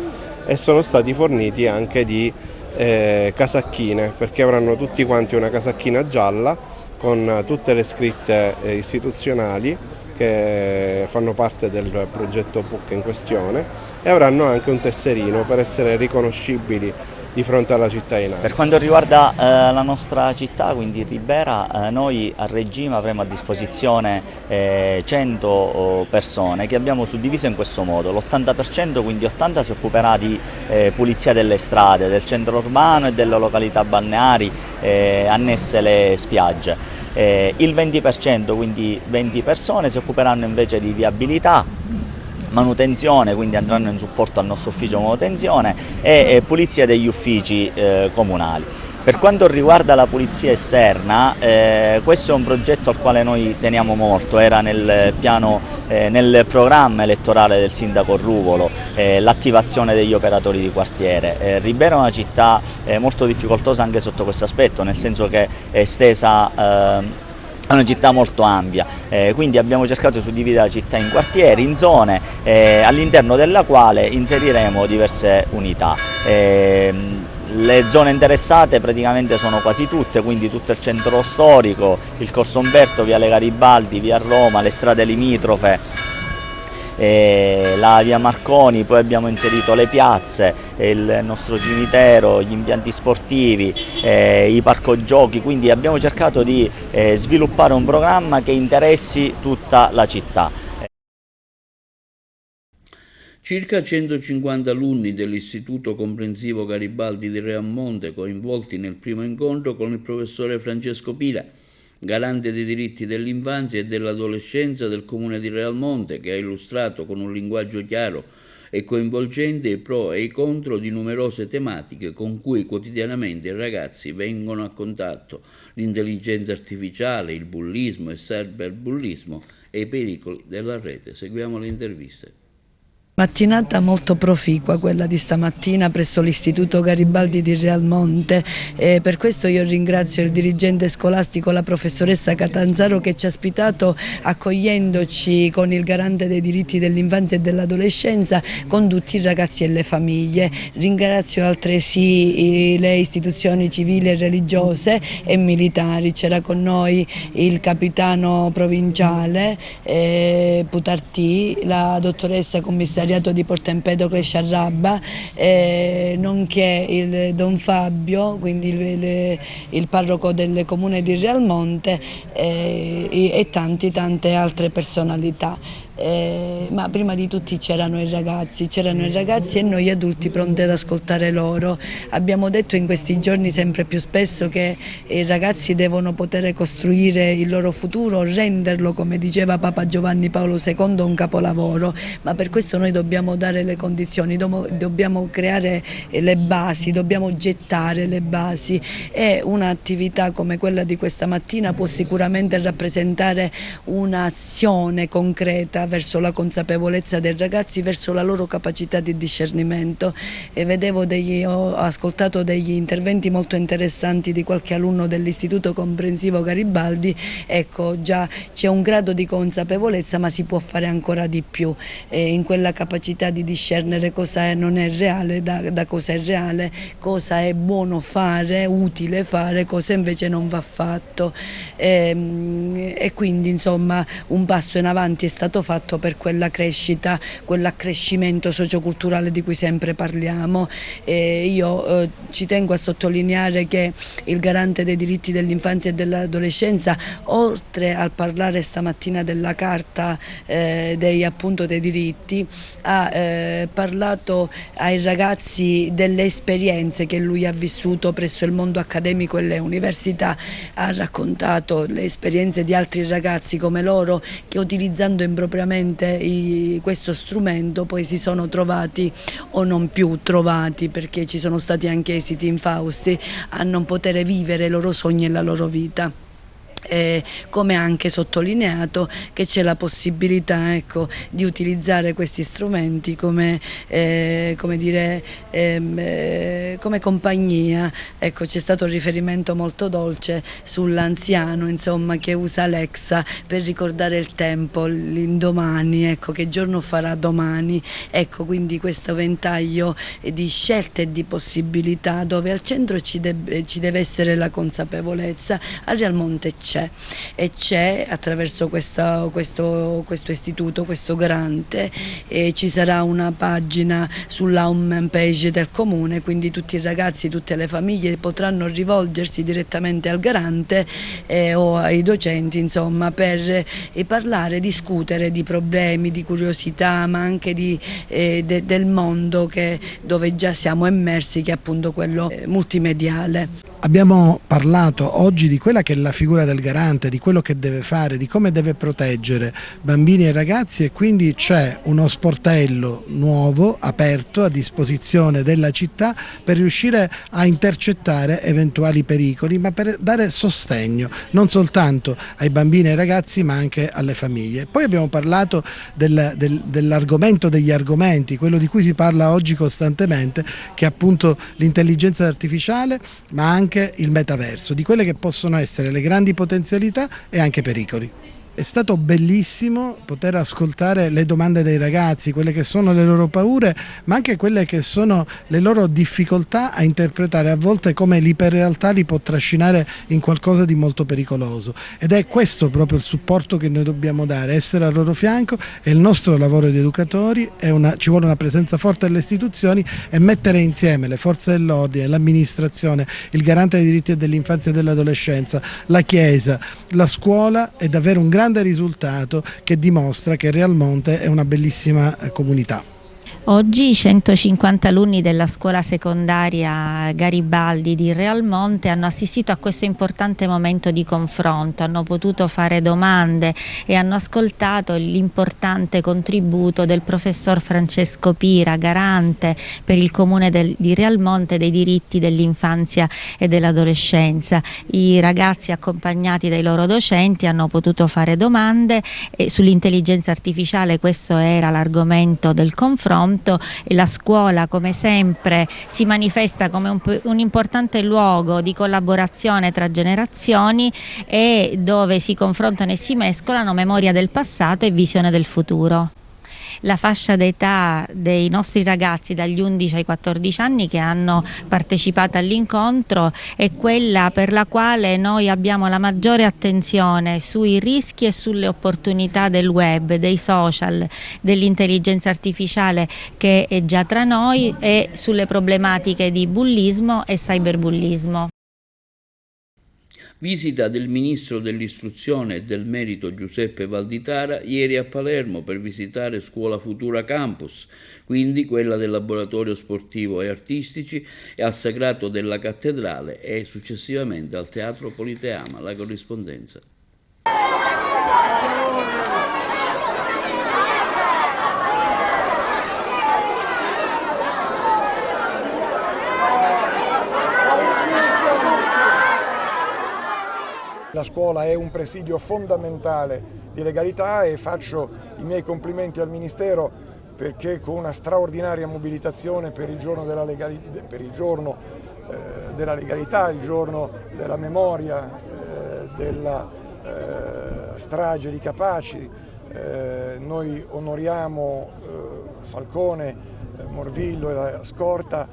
e sono stati forniti anche di casacchine, perché avranno tutti quanti una casacchina gialla con tutte le scritte istituzionali che fanno parte del progetto PUC in questione, e avranno anche un tesserino per essere riconoscibili di fronte alla cittadinanza. Per quanto riguarda la nostra città, quindi Ribera, noi a regime avremo a disposizione 100 persone che abbiamo suddiviso in questo modo: l'80%, quindi 80 si occuperà di pulizia delle strade, del centro urbano e delle località balneari annesse alle spiagge. Il 20%, quindi 20 persone, si occuperanno invece di viabilità, manutenzione, quindi andranno in supporto al nostro ufficio manutenzione, e pulizia degli uffici comunali. Per quanto riguarda la pulizia esterna, questo è un progetto al quale noi teniamo molto, era nel programma elettorale del sindaco Ruvolo, l'attivazione degli operatori di quartiere. Ribera è una città molto difficoltosa anche sotto questo aspetto, nel senso che è estesa, è una città molto ampia, quindi abbiamo cercato di suddividere la città in quartieri, in zone, all'interno della quale inseriremo diverse unità. Le zone interessate praticamente sono quasi tutte, quindi tutto il centro storico, il Corso Umberto, Viale Garibaldi, Via Roma, le strade limitrofe, la via Marconi, poi abbiamo inserito le piazze, il nostro cimitero, gli impianti sportivi, i parco giochi, quindi abbiamo cercato di sviluppare un programma che interessi tutta la città. Circa 150 alunni dell'Istituto Comprensivo Garibaldi di Realmonte coinvolti nel primo incontro con il professore Francesco Pila, garante dei diritti dell'infanzia e dell'adolescenza del Comune di Realmonte, che ha illustrato con un linguaggio chiaro e coinvolgente i pro e i contro di numerose tematiche con cui quotidianamente i ragazzi vengono a contatto: l'intelligenza artificiale, il bullismo e cyberbullismo e i pericoli della rete. Seguiamo le interviste. Mattinata molto proficua quella di stamattina presso l'Istituto Garibaldi di Realmonte, per questo io ringrazio il dirigente scolastico, la professoressa Catanzaro, che ci ha ospitato accogliendoci con il garante dei diritti dell'infanzia e dell'adolescenza, con tutti i ragazzi e le famiglie. Ringrazio altresì le istituzioni civili e religiose e militari. C'era con noi il capitano provinciale Putartì, la dottoressa commissariato di Porto Empedocle Sciarrabba, nonché il Don Fabio, quindi il parroco del comune di Realmonte, e tante altre personalità. Ma prima di tutti c'erano i ragazzi e noi adulti pronti ad ascoltare loro. Abbiamo detto in questi giorni sempre più spesso che i ragazzi devono poter costruire il loro futuro, renderlo, come diceva Papa Giovanni Paolo II, un capolavoro, ma per questo noi dobbiamo dare le condizioni, dobbiamo creare le basi, dobbiamo gettare le basi, e un'attività come quella di questa mattina può sicuramente rappresentare un'azione concreta verso la consapevolezza dei ragazzi, verso la loro capacità di discernimento. E ho ascoltato degli interventi molto interessanti di qualche alunno dell'Istituto Comprensivo Garibaldi. Ecco, già c'è un grado di consapevolezza, ma si può fare ancora di più in quella capacità di discernere cosa non è reale da cosa è reale, cosa è buono fare, utile fare, cosa invece non va fatto. E quindi insomma un passo in avanti è stato fatto per quella crescita, quell'accrescimento socioculturale di cui sempre parliamo. Io ci tengo a sottolineare che il garante dei diritti dell'infanzia e dell'adolescenza, oltre a parlare stamattina della carta dei diritti, ha parlato ai ragazzi delle esperienze che lui ha vissuto presso il mondo accademico e le università, ha raccontato le esperienze di altri ragazzi come loro che, utilizzando impropriamente questo strumento, poi si sono trovati o non più trovati, perché ci sono stati anche esiti infausti, a non poter vivere i loro sogni e la loro vita. Come anche sottolineato che c'è la possibilità, ecco, di utilizzare questi strumenti come compagnia. Ecco, c'è stato un riferimento molto dolce sull'anziano, insomma, che usa Alexa per ricordare il tempo, l'indomani, ecco, che giorno farà domani. Ecco, quindi questo ventaglio di scelte e di possibilità, dove al centro ci deve essere la consapevolezza. A Realmonte c'è attraverso questo istituto, questo garante, e ci sarà una pagina sulla home page del comune, quindi tutti i ragazzi, tutte le famiglie potranno rivolgersi direttamente al garante o ai docenti, insomma, per parlare, discutere di problemi, di curiosità, ma anche del mondo dove già siamo immersi, che è appunto quello multimediale. Abbiamo parlato oggi di quella che è la figura del garante, di quello che deve fare, di come deve proteggere bambini e ragazzi, e quindi c'è uno sportello nuovo, aperto, a disposizione della città per riuscire a intercettare eventuali pericoli, ma per dare sostegno non soltanto ai bambini e ai ragazzi, ma anche alle famiglie. Poi abbiamo parlato dell'argomento degli argomenti, quello di cui si parla oggi costantemente, che è appunto l'intelligenza artificiale, ma anche il metaverso, di quelle che possono essere le grandi potenzialità e anche pericoli. È stato bellissimo poter ascoltare le domande dei ragazzi, quelle che sono le loro paure, ma anche quelle che sono le loro difficoltà a interpretare a volte come l'iperrealtà li può trascinare in qualcosa di molto pericoloso. Ed è questo proprio il supporto che noi dobbiamo dare, essere al loro fianco. È il nostro lavoro di educatori, ci vuole una presenza forte delle istituzioni, e mettere insieme le forze dell'ordine, l'amministrazione, il garante dei diritti dell'infanzia e dell'adolescenza, la Chiesa, la scuola, è davvero un grande risultato che dimostra che Realmonte è una bellissima comunità. Oggi 150 alunni della scuola secondaria Garibaldi di Realmonte hanno assistito a questo importante momento di confronto, hanno potuto fare domande e hanno ascoltato l'importante contributo del professor Francesco Pira, garante per il comune di Realmonte dei diritti dell'infanzia e dell'adolescenza. I ragazzi, accompagnati dai loro docenti, hanno potuto fare domande e sull'intelligenza artificiale questo era l'argomento del confronto. E la scuola, come sempre, si manifesta come un importante luogo di collaborazione tra generazioni e dove si confrontano e si mescolano memoria del passato e visione del futuro. La fascia d'età dei nostri ragazzi dagli 11 ai 14 anni che hanno partecipato all'incontro è quella per la quale noi abbiamo la maggiore attenzione sui rischi e sulle opportunità del web, dei social, dell'intelligenza artificiale che è già tra noi e sulle problematiche di bullismo e cyberbullismo. Visita del Ministro dell'Istruzione e del Merito Giuseppe Valditara ieri a Palermo per visitare Scuola Futura Campus, quindi quella del laboratorio sportivo e artistici, e al Sagrato della Cattedrale e successivamente al Teatro Politeama. La corrispondenza. La scuola è un presidio fondamentale di legalità e faccio i miei complimenti al Ministero perché con una straordinaria mobilitazione per il giorno della legalità, il giorno della memoria della strage di Capaci, noi onoriamo Falcone, Morvillo e la scorta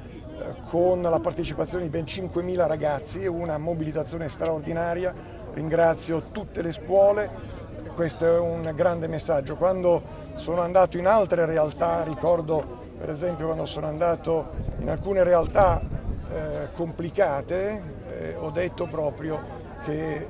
con la partecipazione di ben 5.000 ragazzi, una mobilitazione straordinaria. Ringrazio tutte le scuole, questo è un grande messaggio. Quando sono andato in altre realtà, ricordo per esempio quando sono andato in alcune realtà complicate, ho detto proprio che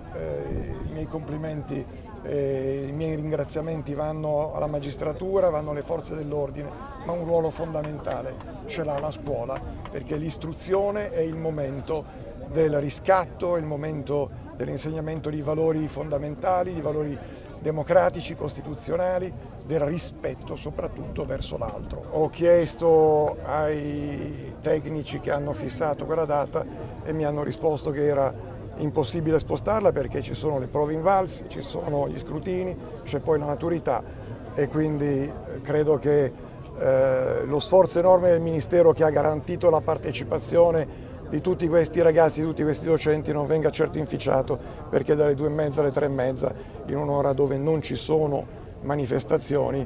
i miei complimenti e i miei ringraziamenti vanno alla magistratura, vanno alle forze dell'ordine, ma un ruolo fondamentale ce l'ha la scuola, perché l'istruzione è il momento del riscatto, è il momento dell'insegnamento di valori fondamentali, di valori democratici, costituzionali, del rispetto soprattutto verso l'altro. Ho chiesto ai tecnici che hanno fissato quella data e mi hanno risposto che era impossibile spostarla perché ci sono le prove invalsi, ci sono gli scrutini, c'è poi la maturità e quindi credo che lo sforzo enorme del Ministero che ha garantito la partecipazione di tutti questi ragazzi, di tutti questi docenti non venga certo inficiato perché dalle 2:30 alle 3:30 in un'ora dove non ci sono manifestazioni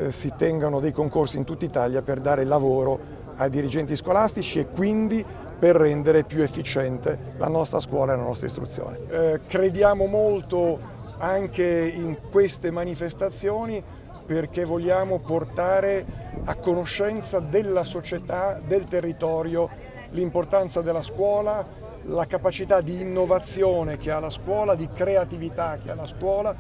si tengano dei concorsi in tutta Italia per dare lavoro ai dirigenti scolastici e quindi per rendere più efficiente la nostra scuola e la nostra istruzione. Crediamo molto anche in queste manifestazioni perché vogliamo portare a conoscenza della società, del territorio, l'importanza della scuola, la capacità di innovazione che ha la scuola, di creatività che ha la scuola.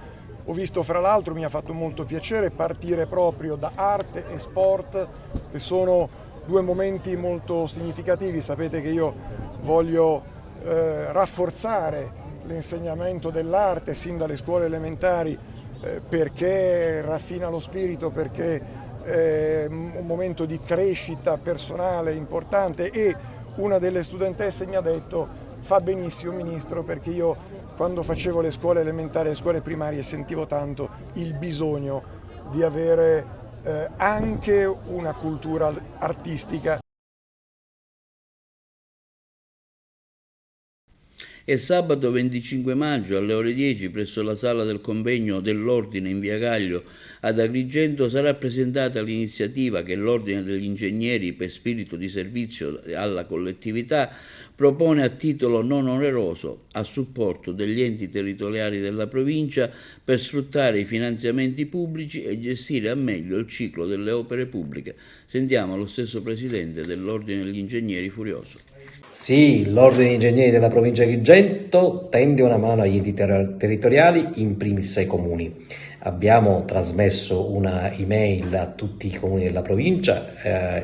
Ho visto fra l'altro, mi ha fatto molto piacere partire proprio da arte e sport, che sono due momenti molto significativi. Sapete che io voglio rafforzare l'insegnamento dell'arte sin dalle scuole elementari perché raffina lo spirito, perché è un momento di crescita personale importante e una delle studentesse mi ha detto: fa benissimo Ministro, perché io quando facevo le scuole elementari e le scuole primarie sentivo tanto il bisogno di avere anche una cultura artistica. E sabato 25 maggio alle ore 10 presso la sala del convegno dell'Ordine in Via Gaglio ad Agrigento sarà presentata l'iniziativa che l'Ordine degli Ingegneri per spirito di servizio alla collettività propone a titolo non oneroso a supporto degli enti territoriali della provincia per sfruttare i finanziamenti pubblici e gestire al meglio il ciclo delle opere pubbliche. Sentiamo lo stesso presidente dell'Ordine degli Ingegneri Furioso. Sì, l'Ordine degli Ingegneri della provincia di Agrigento tende una mano agli enti territoriali, in primis ai comuni. Abbiamo trasmesso una email a tutti i comuni della provincia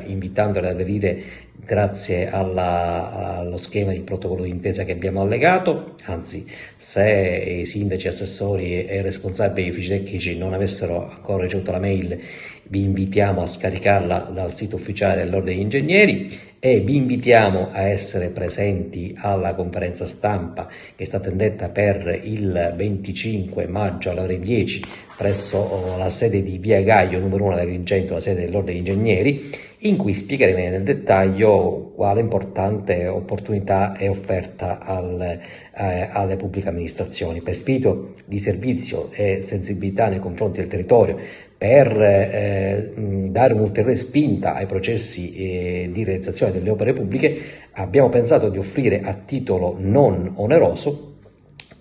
invitandoli ad aderire grazie allo schema di protocollo d'intesa che abbiamo allegato. Anzi, se i sindaci, assessori e responsabili degli uffici tecnici non avessero ancora ricevuto la mail, vi invitiamo a scaricarla dal sito ufficiale dell'Ordine degli Ingegneri e vi invitiamo a essere presenti alla conferenza stampa che è stata indetta per il 25 maggio alle ore 10 presso la sede di Via Gaio numero 1 di Agrigento, la sede dell'Ordine degli Ingegneri, in cui spiegheremo nel dettaglio quale importante opportunità è offerta alle pubbliche amministrazioni per spirito di servizio e sensibilità nei confronti del territorio, per dare un'ulteriore spinta ai processi di realizzazione delle opere pubbliche. Abbiamo pensato di offrire a titolo non oneroso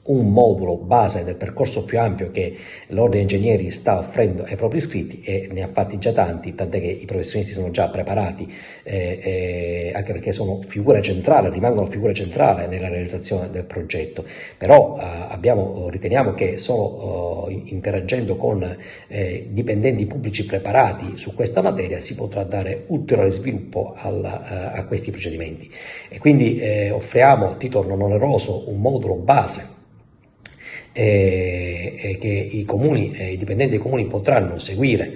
un modulo base del percorso più ampio che l'Ordine degli Ingegneri sta offrendo ai propri iscritti, e ne ha fatti già tanti, tant'è che i professionisti sono già preparati, anche perché sono figura centrale, rimangono figura centrale nella realizzazione del progetto. Però riteniamo che solo interagendo con dipendenti pubblici preparati su questa materia si potrà dare ulteriore sviluppo a questi procedimenti, e quindi offriamo a titolo non oneroso un modulo base che i dipendenti dei comuni potranno seguire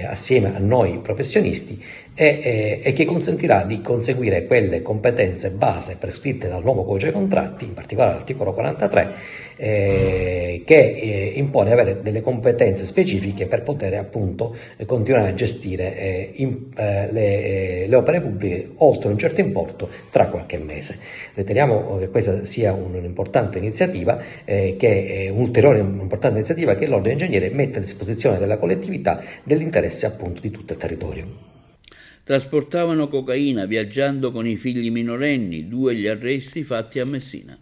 assieme a noi professionisti, e che consentirà di conseguire quelle competenze base prescritte dal nuovo codice dei contratti, in particolare l'articolo 43, che impone avere delle competenze specifiche per poter appunto continuare a gestire le opere pubbliche oltre un certo importo tra qualche mese. Riteniamo che questa sia un'importante iniziativa, un'ulteriore importante iniziativa che l'Ordine degli Ingegneri mette a disposizione della collettività nell'interesse appunto di tutto il territorio. Trasportavano cocaina viaggiando con i figli minorenni, 2 gli arresti fatti a Messina.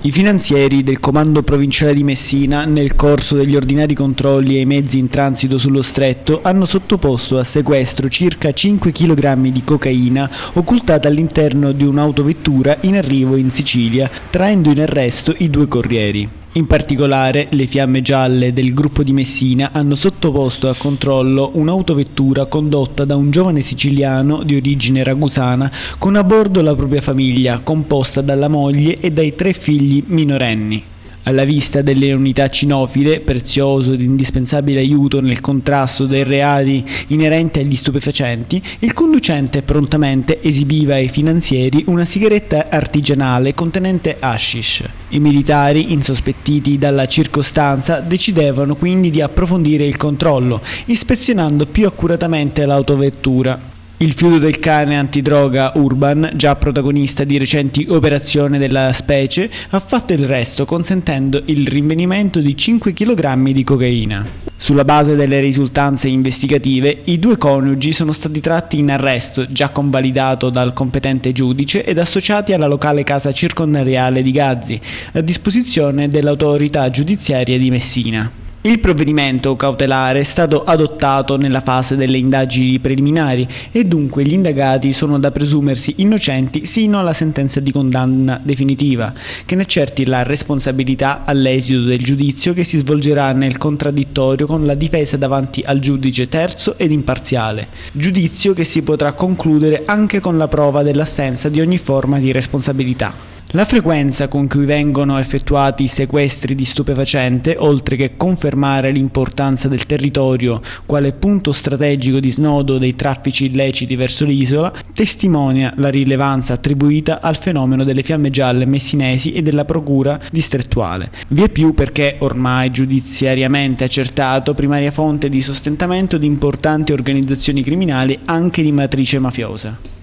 I finanzieri del Comando Provinciale di Messina, nel corso degli ordinari controlli ai mezzi in transito sullo stretto, hanno sottoposto a sequestro circa 5 kg di cocaina occultata all'interno di un'autovettura in arrivo in Sicilia, traendo in arresto i 2 corrieri. In particolare, le Fiamme Gialle del gruppo di Messina hanno sottoposto a controllo un'autovettura condotta da un giovane siciliano di origine ragusana con a bordo la propria famiglia, composta dalla moglie e dai 3 figli minorenni. Alla vista delle unità cinofile, prezioso ed indispensabile aiuto nel contrasto dei reati inerenti agli stupefacenti, il conducente prontamente esibiva ai finanzieri una sigaretta artigianale contenente hashish. I militari, insospettiti dalla circostanza, decidevano quindi di approfondire il controllo, ispezionando più accuratamente l'autovettura. Il fiuto del cane antidroga Urban, già protagonista di recenti operazioni della specie, ha fatto il resto, consentendo il rinvenimento di 5 kg di cocaina. Sulla base delle risultanze investigative, i 2 coniugi sono stati tratti in arresto, già convalidato dal competente giudice, ed associati alla locale casa circondariale di Gazzi, a disposizione dell'autorità giudiziaria di Messina. Il provvedimento cautelare è stato adottato nella fase delle indagini preliminari e dunque gli indagati sono da presumersi innocenti sino alla sentenza di condanna definitiva, che ne accerti la responsabilità all'esito del giudizio che si svolgerà nel contraddittorio con la difesa davanti al giudice terzo ed imparziale, giudizio che si potrà concludere anche con la prova dell'assenza di ogni forma di responsabilità. La frequenza con cui vengono effettuati i sequestri di stupefacente, oltre che confermare l'importanza del territorio quale punto strategico di snodo dei traffici illeciti verso l'isola, testimonia la rilevanza attribuita al fenomeno delle Fiamme Gialle messinesi e della procura distrettuale. Vie più perché ormai giudiziariamente accertato primaria fonte di sostentamento di importanti organizzazioni criminali anche di matrice mafiosa.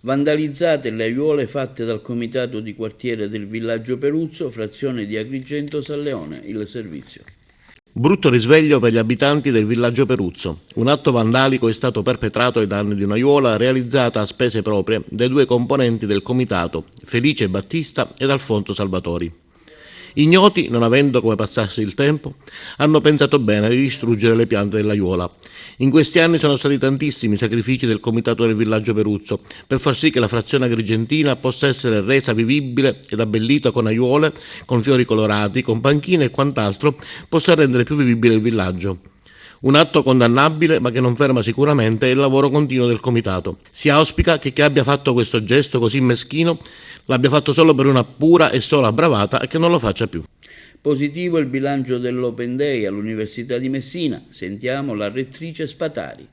Vandalizzate le aiuole fatte dal comitato di quartiere del villaggio Peruzzo, frazione di Agrigento San Leone, il servizio. Brutto risveglio per gli abitanti del villaggio Peruzzo. Un atto vandalico è stato perpetrato ai danni di un'aiuola realizzata a spese proprie dai 2 componenti del comitato, Felice Battista ed Alfonso Salvatori. Ignoti, non avendo come passarsi il tempo, hanno pensato bene di distruggere le piante dell'aiuola. In questi anni sono stati tantissimi i sacrifici del comitato del villaggio Peruzzo per far sì che la frazione agrigentina possa essere resa vivibile ed abbellita con aiuole, con fiori colorati, con panchine e quant'altro possa rendere più vivibile il villaggio. Un atto condannabile, ma che non ferma sicuramente il lavoro continuo del comitato. Si auspica che chi abbia fatto questo gesto così meschino l'abbia fatto solo per una pura e sola bravata e che non lo faccia più. Positivo il bilancio dell'Open Day all'Università di Messina. Sentiamo la rettrice Spatari.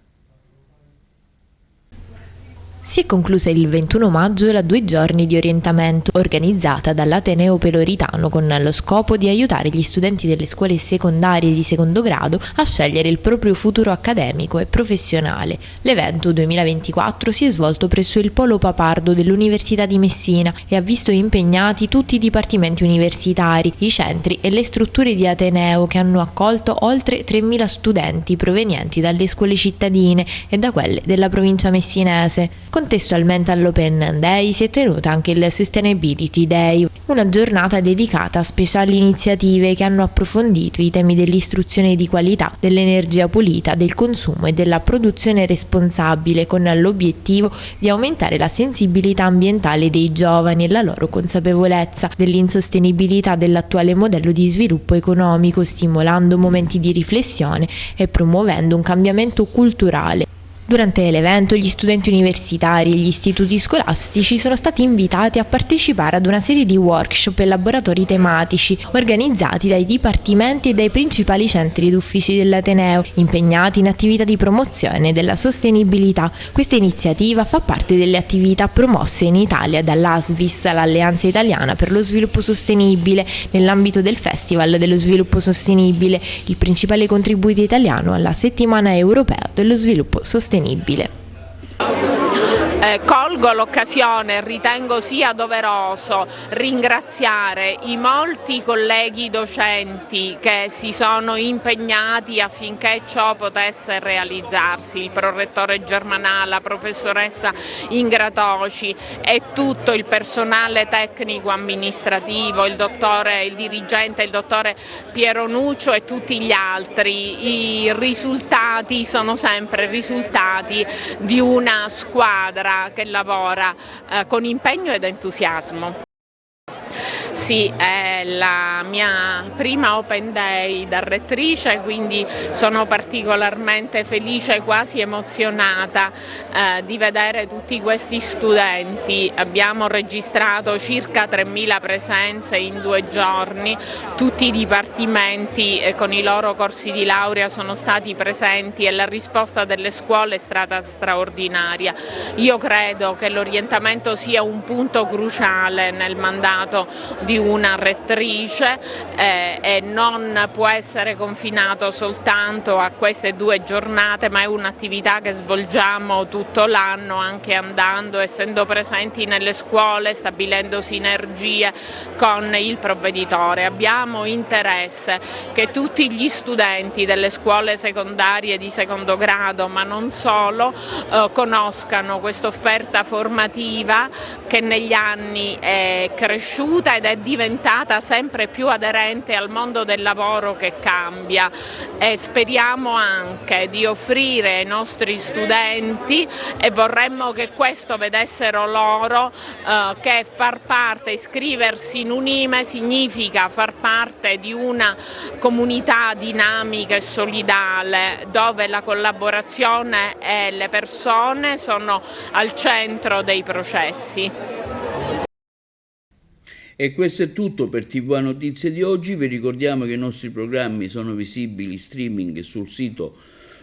Si è conclusa il 21 maggio la 2 giorni di orientamento organizzata dall'Ateneo Peloritano con lo scopo di aiutare gli studenti delle scuole secondarie di secondo grado a scegliere il proprio futuro accademico e professionale. L'evento 2024 si è svolto presso il Polo Papardo dell'Università di Messina e ha visto impegnati tutti i dipartimenti universitari, i centri e le strutture di Ateneo che hanno accolto oltre 3.000 studenti provenienti dalle scuole cittadine e da quelle della provincia messinese. Contestualmente all'Open Day si è tenuta anche il Sustainability Day, una giornata dedicata a speciali iniziative che hanno approfondito i temi dell'istruzione di qualità, dell'energia pulita, del consumo e della produzione responsabile, con l'obiettivo di aumentare la sensibilità ambientale dei giovani e la loro consapevolezza dell'insostenibilità dell'attuale modello di sviluppo economico, stimolando momenti di riflessione e promuovendo un cambiamento culturale. Durante l'evento gli studenti universitari e gli istituti scolastici sono stati invitati a partecipare ad una serie di workshop e laboratori tematici organizzati dai dipartimenti e dai principali centri d'uffici dell'Ateneo, impegnati in attività di promozione della sostenibilità. Questa iniziativa fa parte delle attività promosse in Italia dall'ASVIS, l'Alleanza Italiana per lo Sviluppo Sostenibile, nell'ambito del Festival dello Sviluppo Sostenibile, il principale contributo italiano alla Settimana Europea dello Sviluppo Sostenibile. Colgo l'occasione e ritengo sia doveroso ringraziare i molti colleghi docenti che si sono impegnati affinché ciò potesse realizzarsi, il prorettore Germanà, la professoressa Ingratoci e tutto il personale tecnico amministrativo, il dirigente, il dottore Piero Nuccio e tutti gli altri. I risultati sono sempre risultati di una squadra che lavora con impegno ed entusiasmo. Sì, è la mia prima Open Day da rettrice, quindi sono particolarmente felice, quasi emozionata di vedere tutti questi studenti. Abbiamo registrato circa 3.000 presenze in 2 giorni, tutti i dipartimenti con i loro corsi di laurea sono stati presenti e la risposta delle scuole è stata straordinaria. Io credo che l'orientamento sia un punto cruciale nel mandato di una rettrice e non può essere confinato soltanto a queste 2 giornate, ma è un'attività che svolgiamo tutto l'anno, anche andando, essendo presenti nelle scuole, stabilendo sinergie con il provveditore. Abbiamo interesse che tutti gli studenti delle scuole secondarie di secondo grado, ma non solo, conoscano questa offerta formativa che negli anni è cresciuta ed è diventata sempre più aderente al mondo del lavoro che cambia, e speriamo anche di offrire ai nostri studenti, e vorremmo che questo vedessero loro, che far parte, iscriversi in un'IME significa far parte di una comunità dinamica e solidale dove la collaborazione e le persone sono al centro dei processi. E questo è tutto per TV Notizie di oggi. Vi ricordiamo che i nostri programmi sono visibili streaming sul sito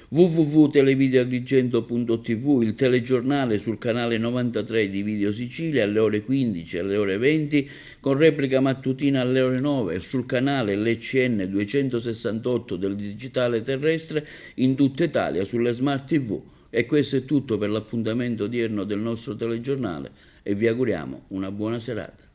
www.televideoagrigento.tv, il telegiornale sul canale 93 di Video Sicilia alle ore 15 e alle ore 20, con replica mattutina alle ore 9 e sul canale LCN 268 del digitale terrestre in tutta Italia sulle Smart TV. E questo è tutto per l'appuntamento odierno del nostro telegiornale e vi auguriamo una buona serata.